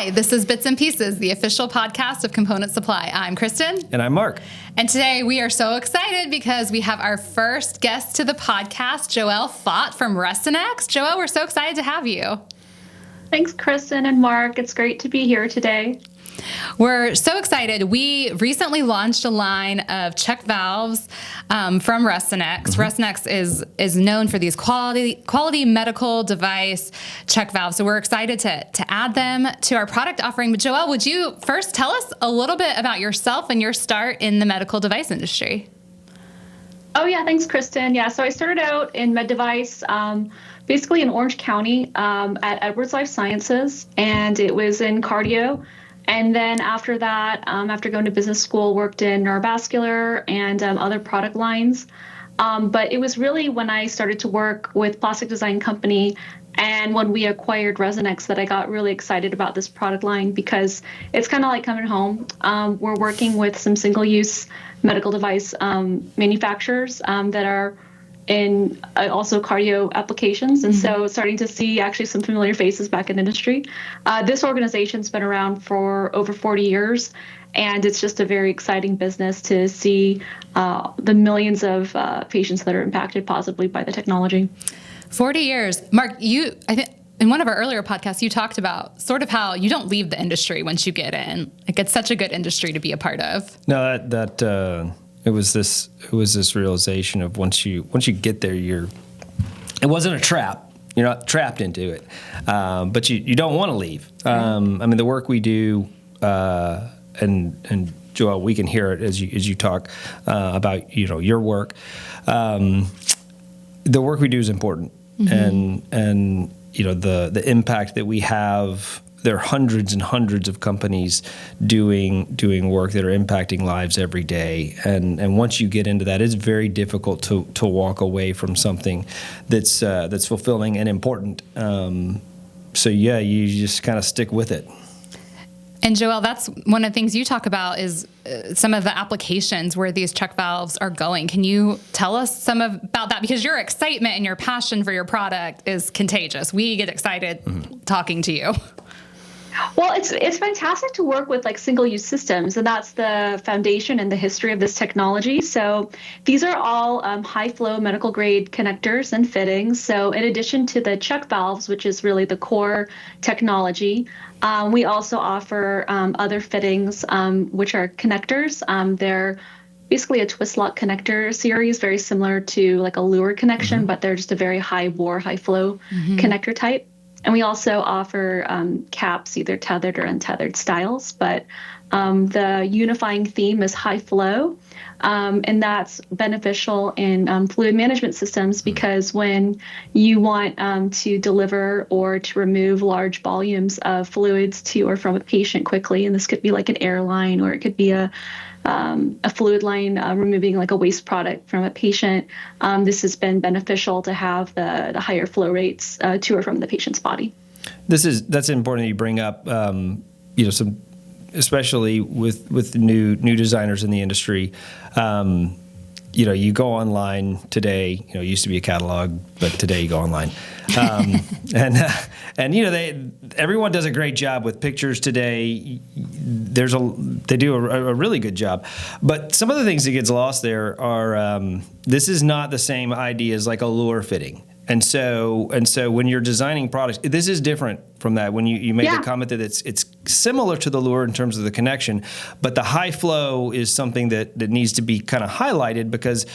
Hi, this is Bits and Pieces, the official podcast of Component Supply. I'm Kristin. And I'm Mark. And today we are so excited because we have our first guest to the podcast, Joelle Faught from Resenex. Joelle, we're so excited to have you. Thanks, Kristin and Mark. It's great to be here today. We're so excited. We recently launched a line of check valves from Resenex. Mm-hmm. Resenex is known for these quality medical device check valves. So we're excited to add them to our product offering. But Joelle, would you first tell us a little bit about yourself and your start in the medical device industry? Oh, yeah. Thanks, Kristin. Yeah. So I started out in med device, basically in Orange County at Edwards Life Sciences, and it was in cardio. And then after that, after going to business school, worked in neurovascular and other product lines. But it was really when I started to work with Plastic Design Company and when we acquired Resenex that I got really excited about this product line because it's kind of like coming home. We're working with some single-use medical device manufacturers that are in also cardio applications. And so starting to see actually some familiar faces back in the industry. This organization's been around for over 40 years, and it's just a very exciting business to see the millions of patients that are impacted positively by the technology. 40 years. Mark, I think in one of our earlier podcasts, you talked about sort of how you don't leave the industry once you get in. Like, it's such a good industry to be a part of. No, It was this realization of once you get there, it wasn't a trap. You're not trapped into it, but you don't want to leave. I mean, the work we do, and Joelle, we can hear it as you talk about your work. The work we do is important, and the impact that we have. There are hundreds and hundreds of companies doing work that are impacting lives every day. And once you get into that, it's very difficult to walk away from something that's fulfilling and important. So yeah, you just kind of stick with it. And Joelle, that's one of the things you talk about is some of the applications where these check valves are going. Can you tell us about that? Because your excitement and your passion for your product is contagious. We get excited talking to you. Well, it's fantastic to work with like single-use systems, and that's the foundation and the history of this technology. So these are all high-flow medical-grade connectors and fittings. So in addition to the check valves, which is really the core technology, we also offer other fittings, which are connectors. They're basically a twist lock connector series, very similar to like a lure connection, but they're just a very high bore, high flow connector type. And we also offer caps, either tethered or untethered styles. But the unifying theme is high flow. And that's beneficial in fluid management systems because when you want to deliver or to remove large volumes of fluids to or from a patient quickly, and this could be like an air line or it could be a fluid line removing like a waste product from a patient, this has been beneficial to have the higher flow rates to or from the patient's body. That's important that you bring up, some, especially with new designers in the industry. You go online today. It used to be a catalog, but today you go online, and everyone does a great job with pictures today. They do a really good job, but some of the things that gets lost there are this is not the same idea as like a lure fitting. And so when you're designing products, this is different from that. When you made the comment that it's similar to the lure in terms of the connection, but the high flow is something that needs to be kind of highlighted because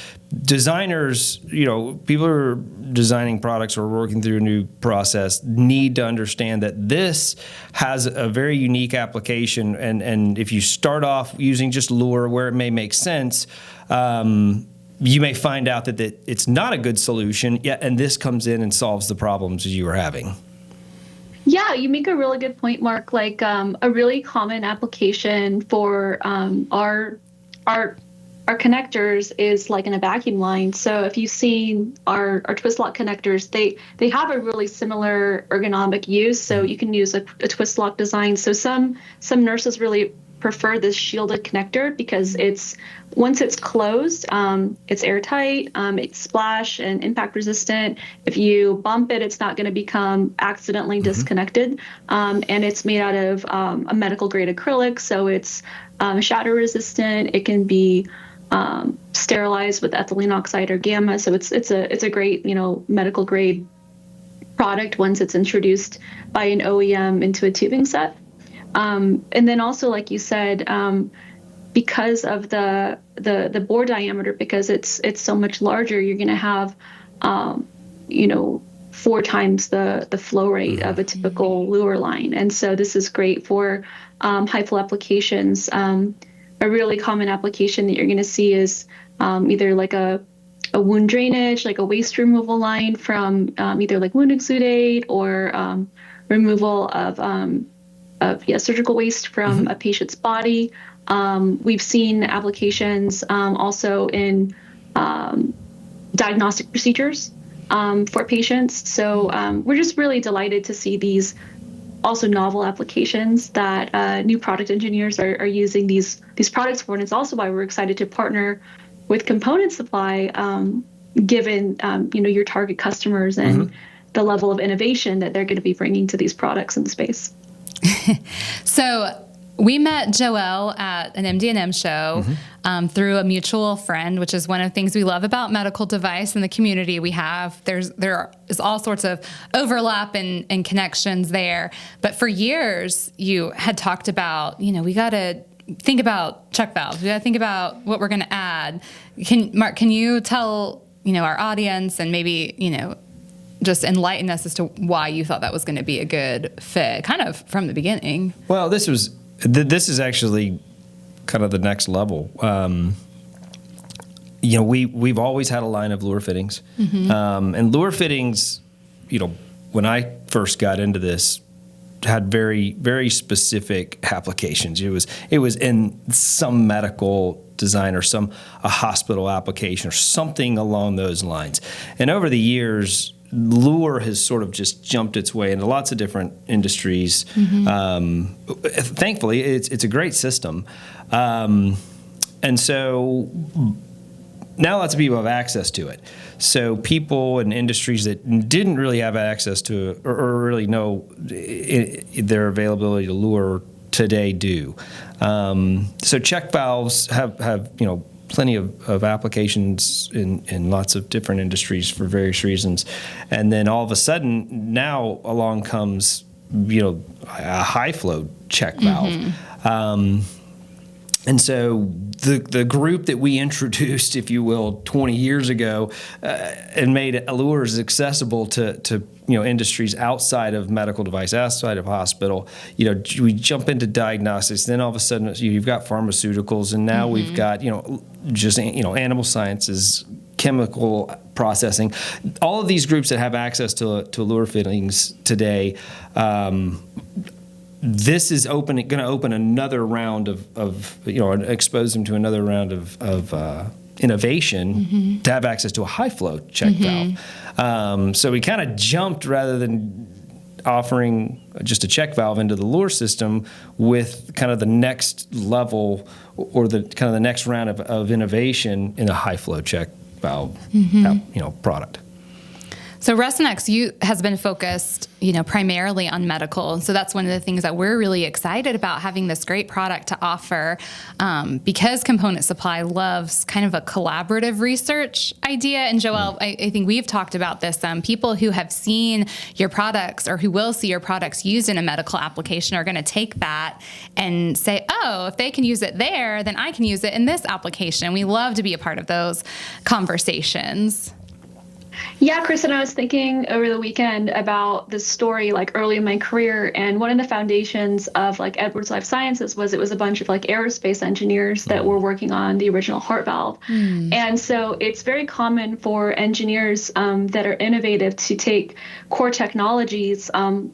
designers, people who are designing products or working through a new process need to understand that this has a very unique application. And if you start off using just lure where it may make sense, you may find out that it's not a good solution, and this comes in and solves the problems you were having. Yeah, you make a really good point, Mark. Like a really common application for our connectors is like in a vacuum line. So if you've seen our twist lock connectors, they have a really similar ergonomic use. So you can use a twist lock design. So some nurses really prefer this shielded connector because once it's closed, it's airtight, it's splash and impact resistant. If you bump it, it's not going to become accidentally disconnected. And it's made out of a medical grade acrylic, so it's shatter resistant. It can be sterilized with ethylene oxide or gamma. So it's a great, medical grade product once it's introduced by an OEM into a tubing set. And then also, like you said, because of the bore diameter, because it's so much larger, you're going to have, 4 times the flow rate of a typical lure line. And so this is great for high flow applications. A really common application that you're going to see is either like a wound drainage, like a waste removal line from either like wound exudate or removal of surgical waste from a patient's body. We've seen applications also in diagnostic procedures for patients. So we're just really delighted to see these also novel applications that new product engineers are using these products for. And it's also why we're excited to partner with component supply, given your target customers and the level of innovation that they're going to be bringing to these products in the space. So we met Joelle at an MD&M show through a mutual friend, which is one of the things we love about medical device and the community we have. There is all sorts of overlap and connections there. But for years, you had talked about, we got to think about check valves. We got to think about what we're going to add. Mark, can you tell, our audience and maybe, just enlighten us as to why you thought that was going to be a good fit, kind of from the beginning? Well, this is actually kind of the next level. We've always had a line of lure fittings, and lure fittings, when I first got into this, had very, very specific applications. It was in some medical design or a hospital application or something along those lines. And over the years, lure has sort of just jumped its way into lots of different industries. Thankfully, it's a great system. And so now lots of people have access to it. So people in industries that didn't really have access to it or really know their availability to lure today do. So check valves have plenty of applications in lots of different industries for various reasons. And then all of a sudden, now along comes, a high flow check valve. And so the group that we introduced, if you will, 20 years ago, and made lures accessible to industries outside of medical device, outside of hospital. We jump into diagnostics. Then all of a sudden, you've got pharmaceuticals, and now we've got just animal sciences, chemical processing. All of these groups that have access to lure fittings today. This is going to open another round of expose them to another round of innovation to have access to a high flow check valve. So we kind of jumped, rather than offering just a check valve, into the lure system with kind of the next level or the kind of the next round of innovation in a high flow check valve product. So Resenex has been focused, primarily on medical. So that's one of the things that we're really excited about, having this great product to offer, because Component Supply loves kind of a collaborative research idea. And Joelle, I think we've talked about this. People who have seen your products or who will see your products used in a medical application are going to take that and say, oh, if they can use it there, then I can use it in this application. We love to be a part of those conversations. Yeah, Kristin, I was thinking over the weekend about this story early in my career, and one of the foundations of Edwards Life Sciences was a bunch of aerospace engineers that were working on the original heart valve. And so it's very common for engineers that are innovative to take core technologies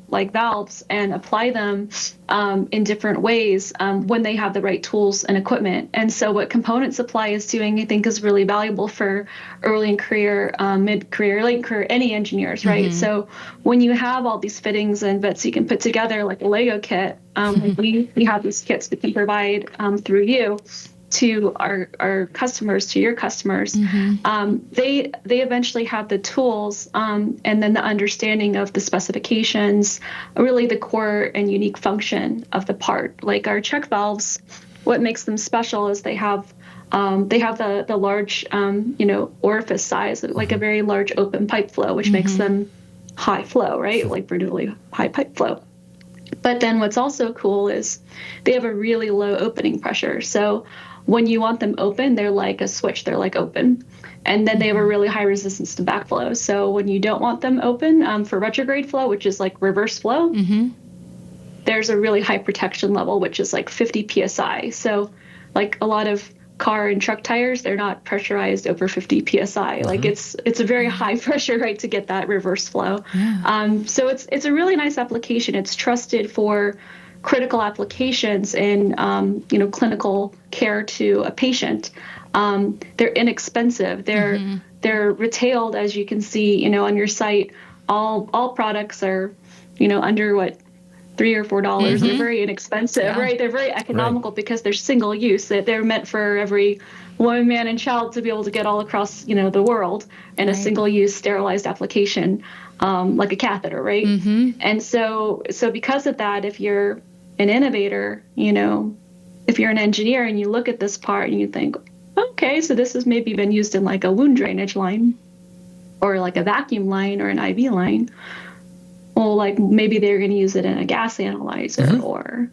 like valves and apply them in different ways when they have the right tools and equipment. And so what component supply is doing, I think, is really valuable for early in career, mid-career, late career, any engineers, right? So when you have all these fittings and bits you can put together like a Lego kit, we have these kits we can provide through you to our customers, to your customers. They eventually have the tools and then the understanding of the specifications, really the core and unique function of the part. Like our check valves, what makes them special is they have the large orifice size, like a very large open pipe flow, which makes them high flow, right? Like really high pipe flow. But then what's also cool is they have a really low opening pressure. So when you want them open, they're like a switch. They're like open. And then they have a really high resistance to backflow. So when you don't want them open for retrograde flow, which is like reverse flow, there's a really high protection level, which is like 50 PSI. So like a lot of car and truck tires, they're not pressurized over 50 PSI. Like it's a very high pressure, right, to get that reverse flow. So it's a really nice application. It's trusted for critical applications in clinical care to a patient. They're inexpensive. They're retailed, as you can see, on your site. All products are, under what, $3 or $4. They're very inexpensive, right? They're very economical because they're single use. They're meant for every woman, man, and child to be able to get all across, the world in a single use sterilized application, like a catheter, right? And so because of that, if you're an innovator, if you're an engineer and you look at this part and you think, okay, so this has maybe been used in like a wound drainage line or like a vacuum line or an IV line. Well, like maybe they're going to use it in a gas analyzer or,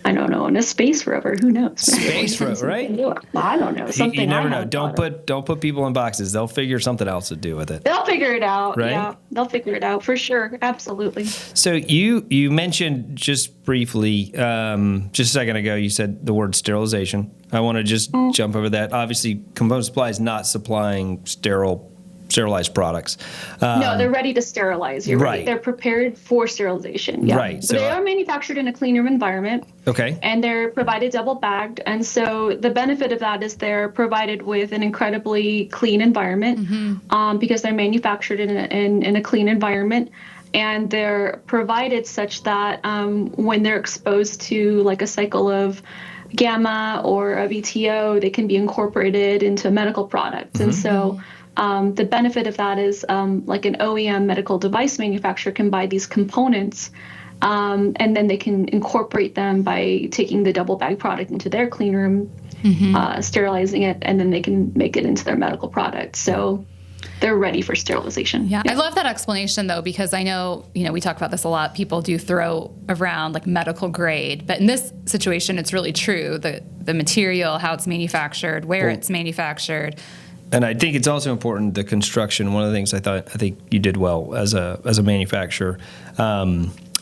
I don't know, in a space rover. Who knows? Space rover, right? I don't know. Something you never know. Don't put people in boxes. They'll figure something else to do with it. They'll figure it out. Right? Yeah, they'll figure it out for sure. Absolutely. So you mentioned just briefly, just a second ago, you said the word sterilization. I want to just jump over that. Obviously, component supply is not supplying sterilized products. No, they're ready to sterilize. You're right. They're prepared for sterilization. Yeah. Right. So they are manufactured in a clean room environment. Okay. And they're provided double bagged. And so the benefit of that is they're provided with an incredibly clean environment because they're manufactured in a clean environment. And they're provided such that when they're exposed to like a cycle of gamma or a VTO, they can be incorporated into medical products. And so the benefit of that is like an OEM medical device manufacturer can buy these components and then they can incorporate them by taking the double bag product into their clean room, sterilizing it, and then they can make it into their medical product. So they're ready for sterilization. Yeah. I love that explanation, though, because I know, we talk about this a lot. People do throw around like medical grade, but in this situation, it's really true. The material, how it's manufactured, where it's manufactured. And I think it's also important, the construction. One of the things I think you did well as a manufacturer.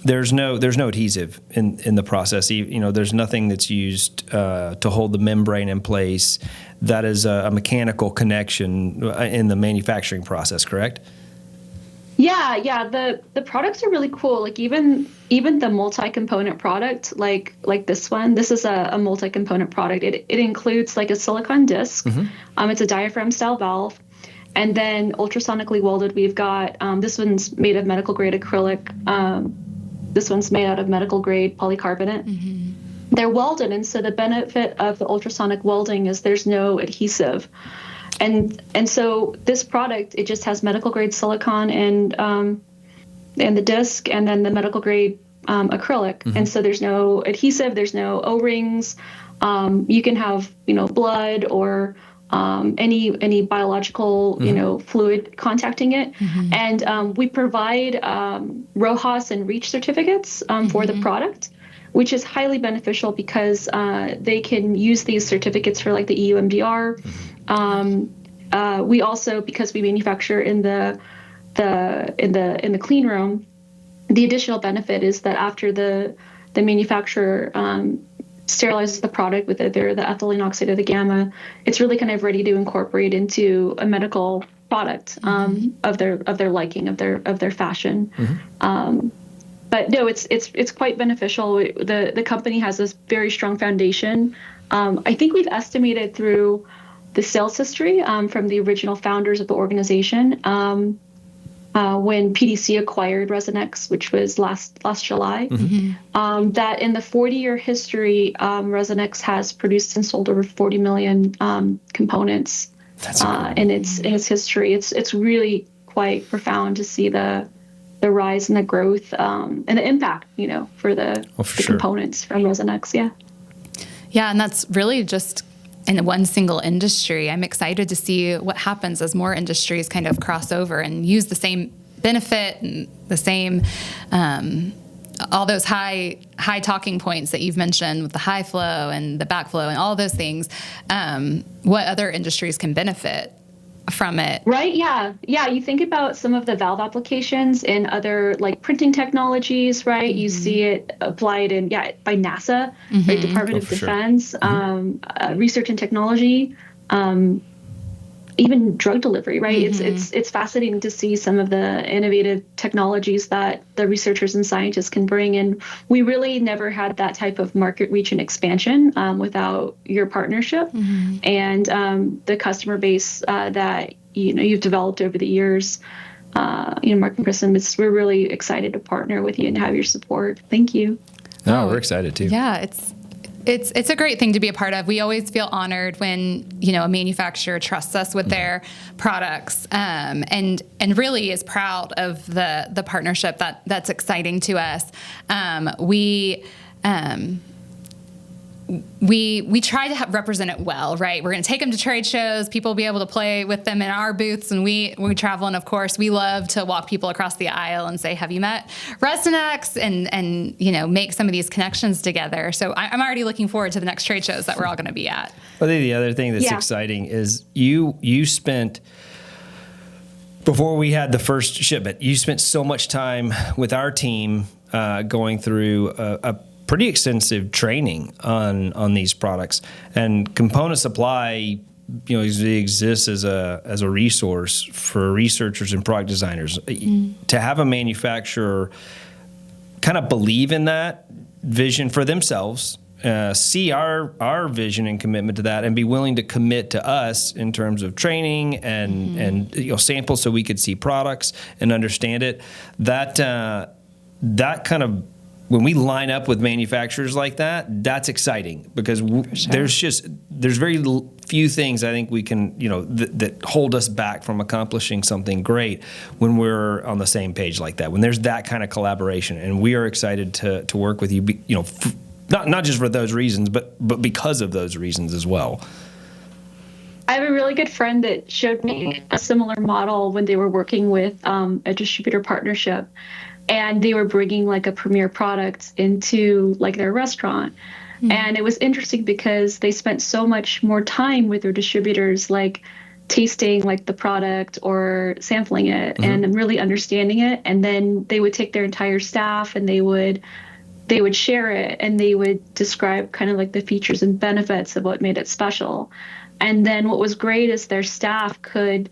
There's no adhesive in the process. There's nothing that's used to hold the membrane in place. That is a mechanical connection in the manufacturing process, correct? Yeah. The products are really cool. Like even the multi-component product, like this one. This is a multi-component product. It includes like a silicone disc. It's a diaphragm style valve, and then ultrasonically welded. We've got this one's made of medical grade acrylic. This one's made out of medical grade polycarbonate. They're welded, and so the benefit of the ultrasonic welding is there's no adhesive. And so this product, it just has medical grade silicone and the disc, and then the medical grade acrylic. And so there's no adhesive, there's no O-rings. You can have blood or any biological fluid contacting it. And we provide RoHS and REACH certificates for the product, which is highly beneficial because they can use these certificates for like the EU MDR. We also, because we manufacture in the clean room, the additional benefit is that after the manufacturer sterilizes the product with either the ethylene oxide or the gamma, it's really kind of ready to incorporate into a medical product of their liking, of their fashion. but no, it's quite beneficial. The company has this very strong foundation. I think we've estimated through the sales history from the original founders of the organization when PDC acquired Resenex, which was last July, that in the 40-year history, Resenex has produced and sold over 40 million components. That's in its history. It's really quite profound to see the rise and the growth and the impact, for the components from Resenex. Yeah. Yeah, and that's really just in one single industry. I'm excited to see what happens as more industries kind of cross over and use the same benefit and the same all those high talking points that you've mentioned with the high flow and the backflow and all those things. What other industries can benefit from it? Right. Yeah. Yeah. You think about some of the valve applications in other like printing technologies, right? You see it applied by NASA, right? Department of Defense, research and technology, even drug delivery, right? It's fascinating to see some of the innovative technologies that the researchers and scientists can bring. And we really never had that type of market reach and expansion without your partnership and the customer base that you've developed over the years. Mark and Kristin, we're really excited to partner with you and have your support. Thank you. No, we're excited too. Yeah, it's a great thing to be a part of. We always feel honored when, a manufacturer trusts us with their products, and really is proud of the partnership that's exciting to us. We try to represent it well, right? We're going to take them to trade shows. People will be able to play with them in our booths when we travel. And of course, we love to walk people across the aisle and say, "Have you met Resenex?" and make some of these connections together. So I'm already looking forward to the next trade shows that we're all going to be at. I think the other thing that's exciting is you spent, before we had the first shipment, you spent so much time with our team going through a pretty extensive training on these products, and component supply exists as a resource for researchers and product designers. To have a manufacturer kind of believe in that vision for themselves, see our vision and commitment to that, and be willing to commit to us in terms of training and samples so we could see products and understand it. That kind of, when we line up with manufacturers like that, that's exciting, because there's very few things I think we can, that hold us back from accomplishing something great when we're on the same page like that, when there's that kind of collaboration. And we are excited to work with you, not just for those reasons, but because of those reasons as well. I have a really good friend that showed me a similar model when they were working with a distributor partnership. And they were bringing like a premier product into like their restaurant. And it was interesting because they spent so much more time with their distributors, like tasting like the product or sampling it and really understanding it. And then they would take their entire staff and they would share it, and they would describe kind of like the features and benefits of what made it special. And then what was great is their staff could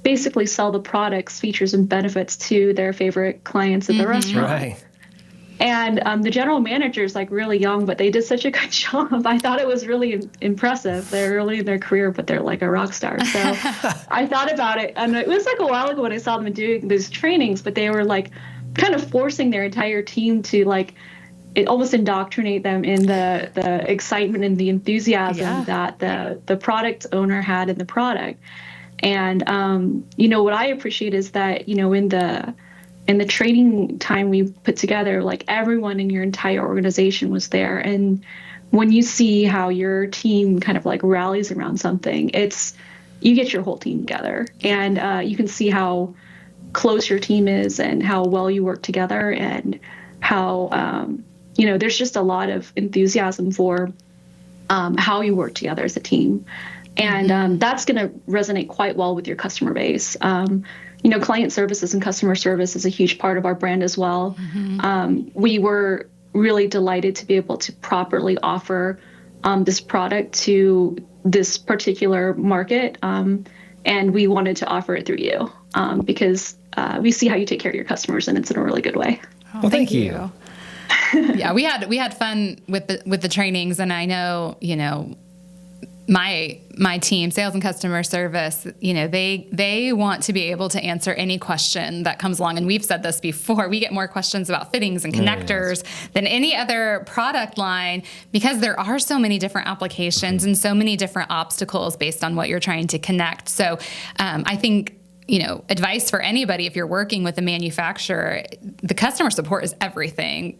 basically sell the products, features, and benefits to their favorite clients at the restaurant. Right. And the general manager is like really young, but they did such a good job. I thought it was really impressive. They're early in their career, but they're like a rock star. So I thought about it, and it was like a while ago when I saw them doing these trainings, but they were like kind of forcing their entire team to like almost indoctrinate them in the excitement and the enthusiasm that the product owner had in the product. And, what I appreciate is that, in the training time we put together, like everyone in your entire organization was there. And when you see how your team kind of like rallies around something, you get your whole team together, and you can see how close your team is and how well you work together, and how, there's just a lot of enthusiasm for how you work together as a team. And that's going to resonate quite well with your customer base. Client services and customer service is a huge part of our brand as well. We were really delighted to be able to properly offer this product to this particular market. And we wanted to offer it through you because we see how you take care of your customers, and it's in a really good way. Well, thank you. Yeah, we had fun with the trainings, and I know, my team, sales and customer service, they want to be able to answer any question that comes along. And we've said this before, we get more questions about fittings and connectors than any other product line, because there are so many different applications and so many different obstacles based on what you're trying to connect. So I think, advice for anybody, if you're working with a manufacturer, the customer support is everything,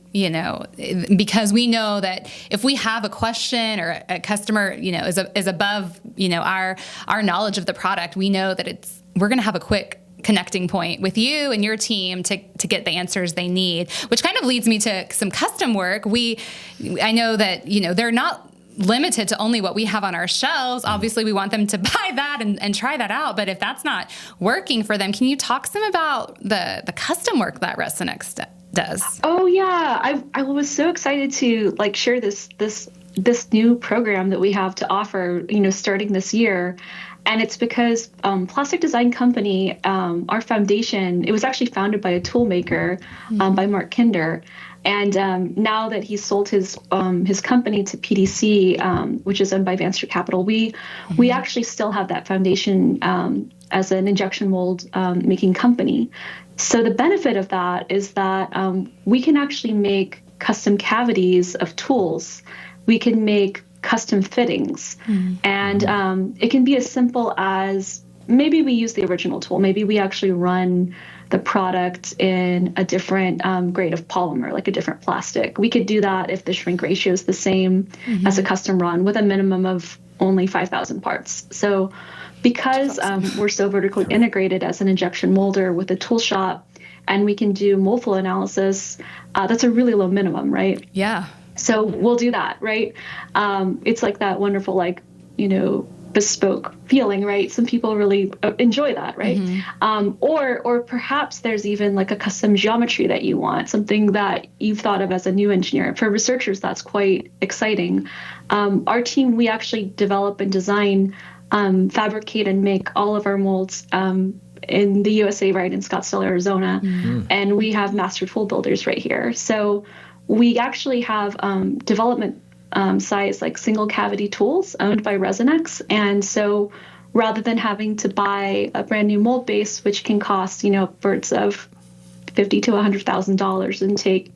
because we know that if we have a question or a customer, is above, our knowledge of the product, we know that we're going to have a quick connecting point with you and your team to get the answers they need, which kind of leads me to some custom work. I know that, they're not limited to only what we have on our shelves. Obviously, we want them to buy that and try that out. But if that's not working for them, can you talk some about the custom work that Resenex does? Oh yeah, I was so excited to share this new program that we have to offer, starting this year. And it's because Plastic Design Company, our foundation, it was actually founded by a tool maker, by Mark Kinder. And now that he's sold his company to PDC, which is owned by Venture Capital, we actually still have that foundation as an injection mold making company. So the benefit of that is that we can actually make custom cavities of tools. We can make custom fittings, and it can be as simple as maybe we use the original tool. Maybe we actually run the product in a different grade of polymer, like a different plastic. We could do that if the shrink ratio is the same as a custom run with a minimum of only 5,000 parts. So because we're so vertically integrated as an injection molder with a tool shop, and we can do mold flow analysis, that's a really low minimum, right? Yeah. So we'll do that, right? It's like that wonderful, bespoke feeling, right? Some people really enjoy that, right? Or perhaps there's even a custom geometry that you want, something that you've thought of as a new engineer. For researchers, that's quite exciting. Our team, we actually develop and design, fabricate and make all of our molds in the USA, right, in Scottsdale, Arizona. And we have master tool builders right here. So we actually have development size single cavity tools owned by Resenex. And so rather than having to buy a brand new mold base, which can cost, upwards of $50,000 to $100,000 and take,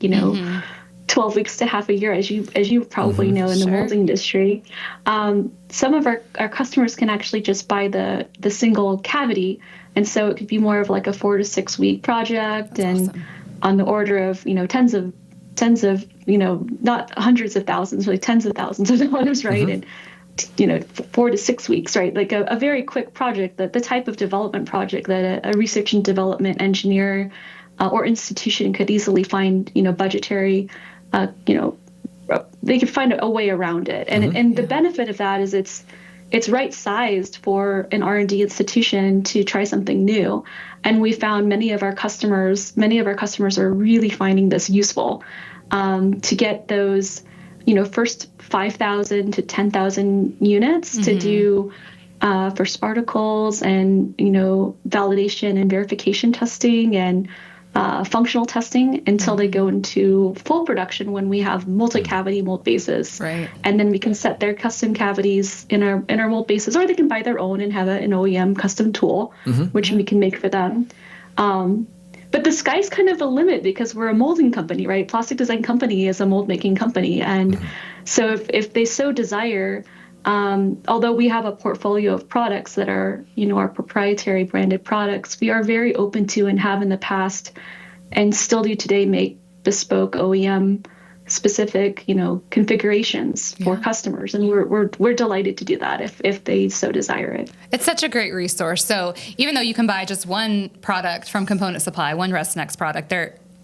12 weeks to half a year, as you probably know in the mold industry, some of our customers can actually just buy the single cavity. And so it could be more of a 4 to 6 week project. That's and awesome. On the order of, tens of, not hundreds of thousands, really tens of thousands of dollars, right? And, 4 to 6 weeks, right? A very quick project, the type of development project that a research and development engineer or institution could easily find, budgetary, they could find a way around it. And the benefit of that is it's right-sized for an R&D institution to try something new. And we found many of our customers are really finding this useful to get those, first 5,000 to 10,000 units to do first articles and, validation and verification testing and functional testing until they go into full production when we have multi-cavity mold bases. Right. And then we can set their custom cavities in our mold bases, or they can buy their own and have an OEM custom tool, which we can make for them. But the sky's kind of the limit because we're a molding company, right? Plastic Design Company is a mold making company. And so if they so desire, although we have a portfolio of products that are, our proprietary branded products, we are very open to and have in the past and still do today make bespoke OEM specific, configurations for customers. And we're delighted to do that if they so desire it. It's such a great resource. So even though you can buy just one product from Component Supply, one Resenex product,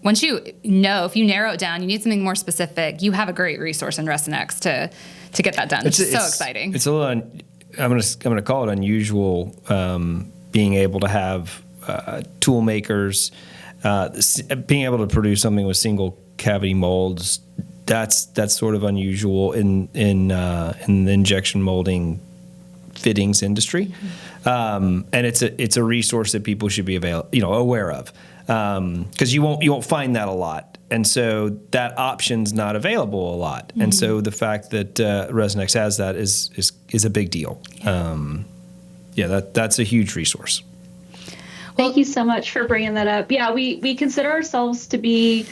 once if you narrow it down, you need something more specific, you have a great resource in Resenex to get that done. It's so exciting. It's a little, I'm going to call it unusual, being able to have tool makers, being able to produce something with single cavity molds. That's sort of unusual in the injection molding fittings industry, and it's a resource that people should be aware of. because you won't find that a lot. And so that option's not available a lot. And so the fact that Resenex has that is a big deal. That's a huge resource. Thank you so much for bringing that up. Yeah, we consider ourselves to be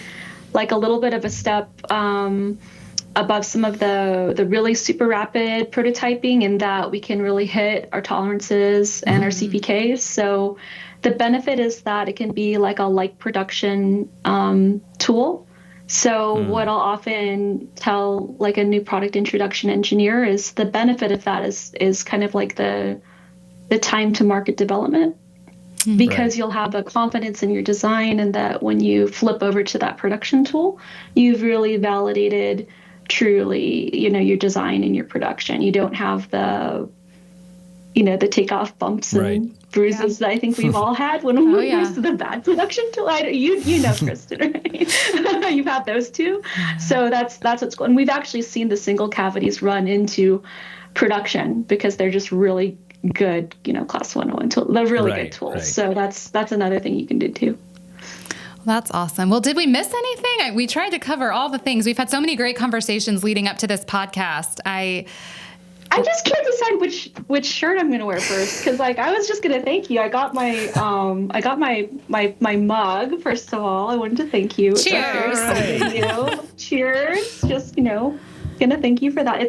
like a little bit of a step above some of the really super rapid prototyping, in that we can really hit our tolerances and our CPKs. So the benefit is that it can be like a light production tool. So what I'll often tell like a new product introduction engineer is the benefit of that is kind of like the time to market development. Because you'll have a confidence in your design, and that when you flip over to that production tool, you've really validated truly, your design and your production. You don't have the takeoff bumps and bruises that I think we've all had when we're used to the bad production tool. You know, Kristin, right? You've had those too. So that's what's going on. We've actually seen the single cavities run into production because they're just really good, class 101 tool. They're really good tools. Right. So that's another thing you can do too. That's awesome. Well, did we miss anything? We tried to cover all the things. We've had so many great conversations leading up to this podcast. I just can't decide which shirt I'm going to wear first, because I was just going to thank you. I got my mug. First of all, I wanted to thank you. Cheers. Thank you. Cheers. Just gonna thank you for that.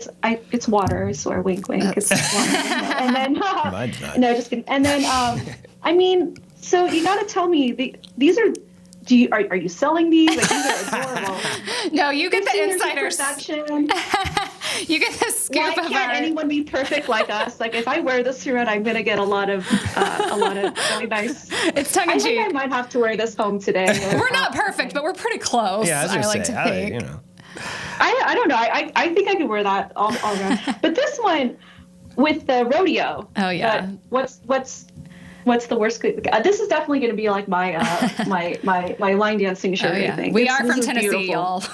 It's water, I swear. Wink, wink. It's water. And then no, just kidding. And then so you got to tell me these are. Are you selling these? Like, these are adorable. No, you get the insiders. You get the scoop. Why can't anyone be perfect like us? Like, if I wear this around, I'm gonna get a lot of really nice. It's tongue in cheek. I think I might have to wear this home today. We're not perfect, but we're pretty close. Yeah, I like to think. I don't know. I think I could wear that all around. But this one with the rodeo. Oh yeah. What's the worst? This is definitely going to be like my my line dancing shirt. I think we are from Tennessee, y'all.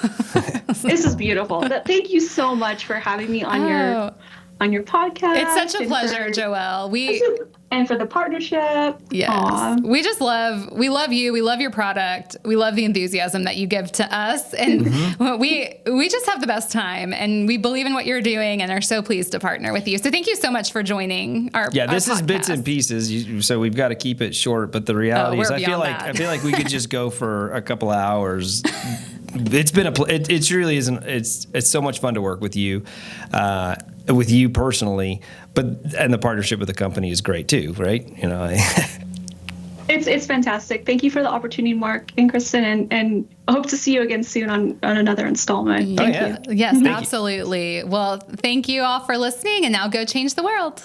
This is beautiful. Thank you so much for having me on your podcast. It's such a pleasure, Joelle. And for the partnership. Yes. Aww. We love you. We love your product. We love the enthusiasm that you give to us. And we just have the best time, and we believe in what you're doing and are so pleased to partner with you. So thank you so much for joining our this podcast. Is bits and pieces. So we've got to keep it short, but the reality is I feel like we could just go for a couple of hours. It's been it really isn't. It's so much fun to work with you personally, and the partnership with the company is great too, right? It's fantastic. Thank you for the opportunity, Mark and Kristin, and hope to see you again soon on another installment. Thank you. Yes, absolutely. Well, thank you all for listening, and now go change the world.